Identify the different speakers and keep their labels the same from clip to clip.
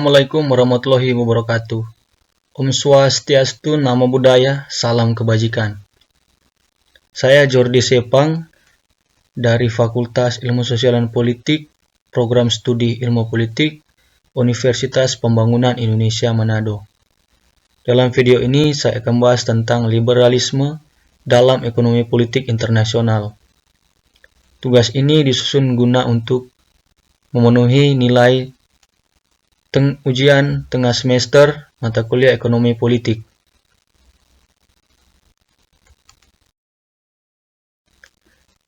Speaker 1: Assalamualaikum warahmatullahi wabarakatuh. Om Swastiastu, Namo Buddhaya, salam kebajikan. Saya Jordi Sepang dari Fakultas Ilmu Sosial dan Politik, Program Studi Ilmu Politik, Universitas Pembangunan Indonesia Manado. Dalam video ini saya akan bahas tentang liberalisme dalam ekonomi politik internasional. Tugas ini disusun guna untuk memenuhi nilai ujian tengah semester mata kuliah ekonomi politik.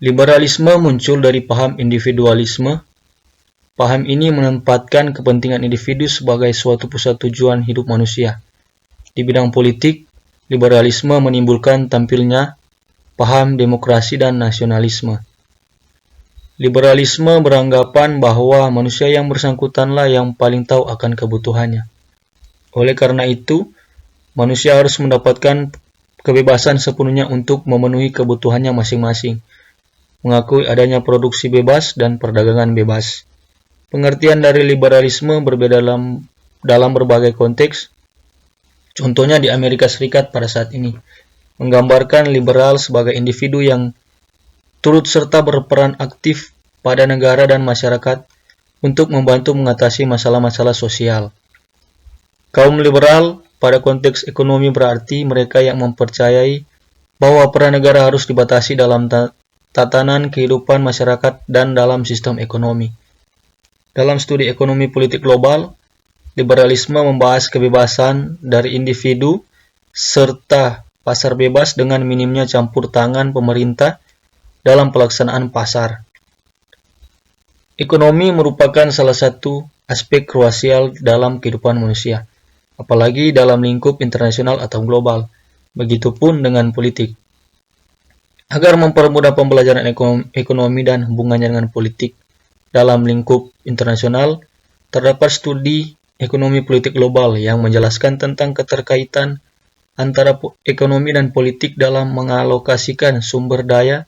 Speaker 1: Liberalisme muncul dari paham individualisme. Paham ini menempatkan kepentingan individu sebagai suatu pusat tujuan hidup manusia. Di bidang politik, liberalisme menimbulkan tampilnya paham demokrasi dan nasionalisme. Liberalisme beranggapan bahwa manusia yang bersangkutanlah yang paling tahu akan kebutuhannya. Oleh karena itu, manusia harus mendapatkan kebebasan sepenuhnya untuk memenuhi kebutuhannya masing-masing, mengakui adanya produksi bebas dan perdagangan bebas. Pengertian dari liberalisme berbeda dalam berbagai konteks. Contohnya di Amerika Serikat pada saat ini, menggambarkan liberal sebagai individu yang turut serta berperan aktif pada negara dan masyarakat untuk membantu mengatasi masalah-masalah sosial. Kaum liberal pada konteks ekonomi berarti mereka yang mempercayai bahwa peran negara harus dibatasi dalam tatanan kehidupan masyarakat dan dalam sistem ekonomi. Dalam studi ekonomi politik global, liberalisme membahas kebebasan dari individu serta pasar bebas dengan minimnya campur tangan pemerintah dalam pelaksanaan pasar. Ekonomi merupakan salah satu aspek krusial dalam kehidupan manusia, apalagi dalam lingkup internasional atau global. Begitupun dengan politik. Agar mempermudah pembelajaran ekonomi dan hubungannya dengan politik dalam lingkup internasional, terdapat studi ekonomi politik global yang menjelaskan tentang keterkaitan antara ekonomi dan politik dalam mengalokasikan sumber daya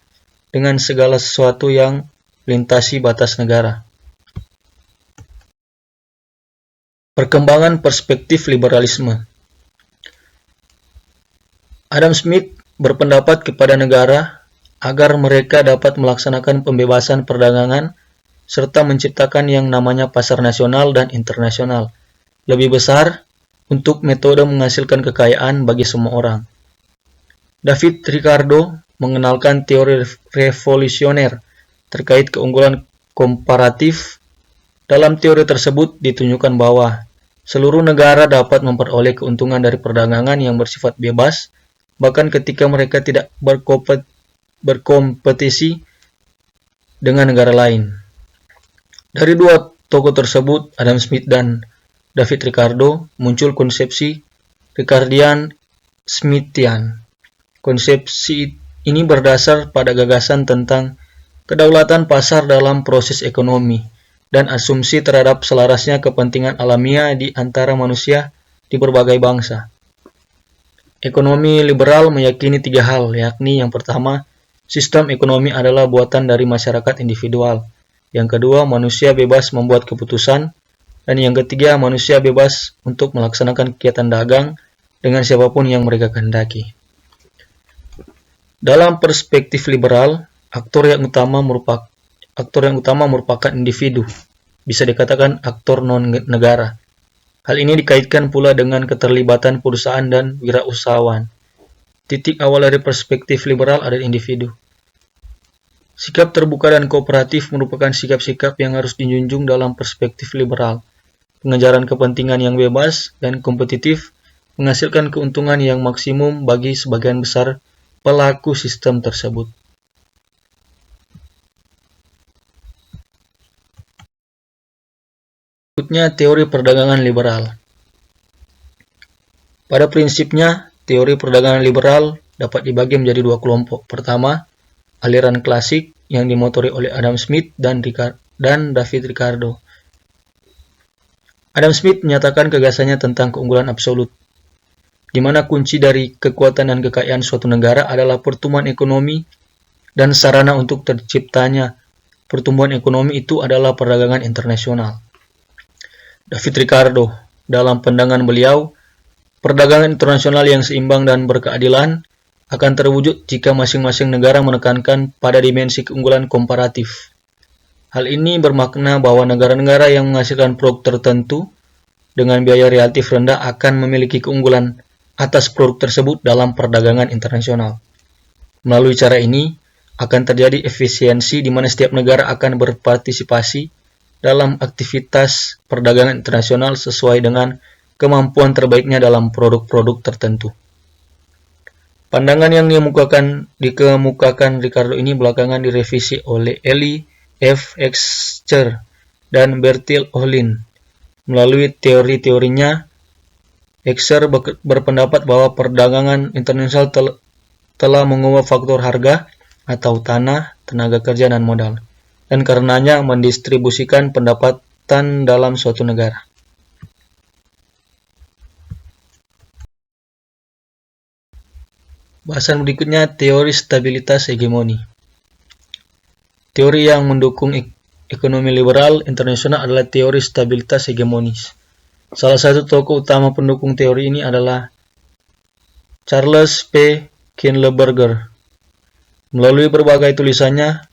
Speaker 1: dengan segala sesuatu yang melintasi batas negara. Perkembangan perspektif liberalisme. Adam Smith berpendapat kepada negara agar mereka dapat melaksanakan pembebasan perdagangan serta menciptakan yang namanya pasar nasional dan internasional lebih besar untuk metode menghasilkan kekayaan bagi semua orang. David Ricardo mengenalkan teori revolusioner terkait keunggulan komparatif. Dalam teori tersebut ditunjukkan bahwa seluruh negara dapat memperoleh keuntungan dari perdagangan yang bersifat bebas, bahkan ketika mereka tidak berkompetisi dengan negara lain. Dari dua tokoh tersebut, Adam Smith dan David Ricardo, muncul konsepsi Ricardian-Smithian. Konsepsi ini berdasar pada gagasan tentang kedaulatan pasar dalam proses ekonomi dan asumsi terhadap selarasnya kepentingan alamiah di antara manusia di berbagai bangsa. Ekonomi liberal meyakini tiga hal, yakni yang pertama, sistem ekonomi adalah buatan dari masyarakat individual. Yang kedua, manusia bebas membuat keputusan. Dan yang ketiga, manusia bebas untuk melaksanakan kegiatan dagang dengan siapapun yang mereka kehendaki. Dalam perspektif liberal, aktor yang utama merupakan individu, bisa dikatakan aktor non-negara. Hal ini dikaitkan pula dengan keterlibatan perusahaan dan wirausahawan. Titik awal dari perspektif liberal adalah individu. Sikap terbuka dan kooperatif merupakan sikap-sikap yang harus dijunjung dalam perspektif liberal. Pengejaran kepentingan yang bebas dan kompetitif menghasilkan keuntungan yang maksimum bagi sebagian besar pelaku sistem tersebut. Berikutnya, teori perdagangan liberal. Pada prinsipnya, teori perdagangan liberal dapat dibagi menjadi dua kelompok. Pertama, aliran klasik yang dimotori oleh Adam Smith dan David Ricardo. Adam Smith menyatakan gagasannya tentang keunggulan absolut, di mana kunci dari kekuatan dan kekayaan suatu negara adalah pertumbuhan ekonomi dan sarana untuk terciptanya pertumbuhan ekonomi itu adalah perdagangan internasional. David Ricardo. Dalam pandangan beliau, perdagangan internasional yang seimbang dan berkeadilan akan terwujud jika masing-masing negara menekankan pada dimensi keunggulan komparatif. Hal ini bermakna bahwa negara-negara yang menghasilkan produk tertentu dengan biaya relatif rendah akan memiliki keunggulan atas produk tersebut dalam perdagangan internasional. Melalui cara ini, akan terjadi efisiensi di mana setiap negara akan berpartisipasi dalam aktivitas perdagangan internasional sesuai dengan kemampuan terbaiknya dalam produk-produk tertentu. Pandangan yang dikemukakan Ricardo ini belakangan direvisi oleh Eli F. Excher dan Bertil Ohlin. Melalui teori-teorinya, Excher berpendapat bahwa perdagangan internasional telah mengubah faktor harga atau tanah, tenaga kerja, dan modal, dan karenanya mendistribusikan pendapatan dalam suatu negara. Bahasan berikutnya, teori stabilitas hegemoni. Teori yang mendukung ekonomi liberal internasional adalah teori stabilitas hegemonis. Salah satu tokoh utama pendukung teori ini adalah Charles P. Kindleberger. Melalui berbagai tulisannya,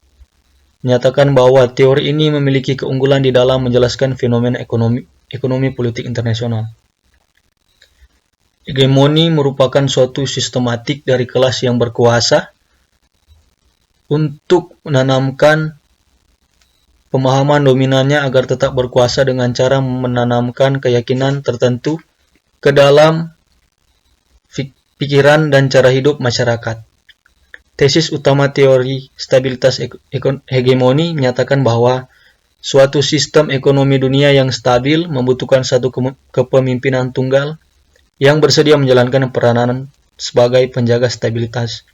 Speaker 1: menyatakan bahwa teori ini memiliki keunggulan di dalam menjelaskan fenomena ekonomi politik internasional. Hegemoni merupakan suatu sistematik dari kelas yang berkuasa untuk menanamkan pemahaman dominannya agar tetap berkuasa dengan cara menanamkan keyakinan tertentu ke dalam pikiran dan cara hidup masyarakat. Tesis utama teori stabilitas hegemoni menyatakan bahwa suatu sistem ekonomi dunia yang stabil membutuhkan satu kepemimpinan tunggal yang bersedia menjalankan peranan sebagai penjaga stabilitas.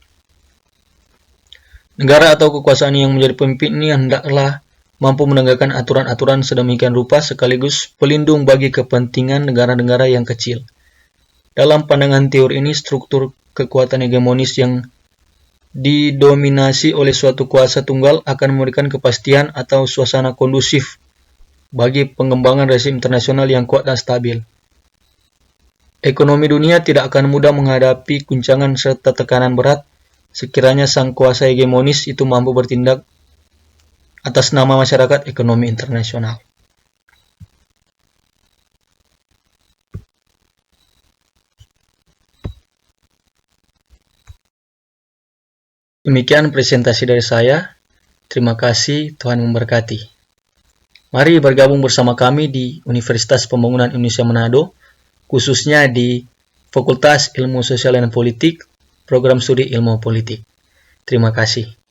Speaker 1: Negara atau kekuasaan yang menjadi pemimpin ini hendaklah mampu menegakkan aturan-aturan sedemikian rupa sekaligus pelindung bagi kepentingan negara-negara yang kecil. Dalam pandangan teori ini, struktur kekuatan hegemonis yang didominasi oleh suatu kuasa tunggal akan memberikan kepastian atau suasana kondusif bagi pengembangan rezim internasional yang kuat dan stabil. Ekonomi dunia tidak akan mudah menghadapi guncangan serta tekanan berat sekiranya sang kuasa hegemonis itu mampu bertindak atas nama masyarakat ekonomi internasional. Demikian presentasi dari saya. Terima kasih, Tuhan memberkati. Mari bergabung bersama kami di Universitas Pembangunan Indonesia Manado, khususnya di Fakultas Ilmu Sosial dan Politik, Program Studi Ilmu Politik. Terima kasih.